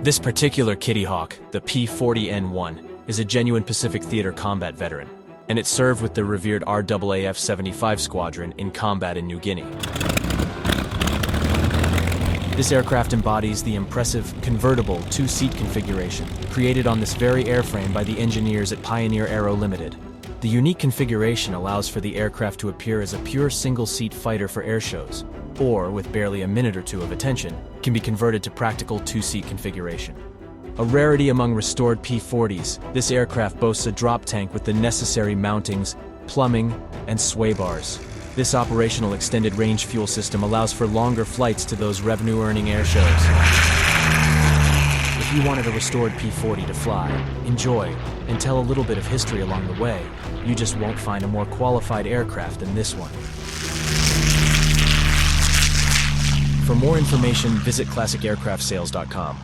This particular Kittyhawk, the P-40N, is a genuine Pacific Theater combat veteran, and it served with the revered RAAF 75 Squadron in combat in New Guinea. This aircraft embodies the impressive convertible two-seat configuration created on this very airframe by the engineers at Pioneer Aero Ltd. The unique configuration allows for the aircraft to appear as a pure single-seat fighter for airshows, or, with barely a minute or two of attention, can be converted to practical two-seat configuration. A rarity among restored P-40s, this aircraft boasts a drop tank with the necessary mountings, plumbing, and sway bars. This operational extended range fuel system allows for longer flights to those revenue-earning airshows. If you wanted a restored P-40 to fly, enjoy, and tell a little bit of history along the way, you just won't find a more qualified aircraft than this one. For more information, visit classicaircraftsales.com.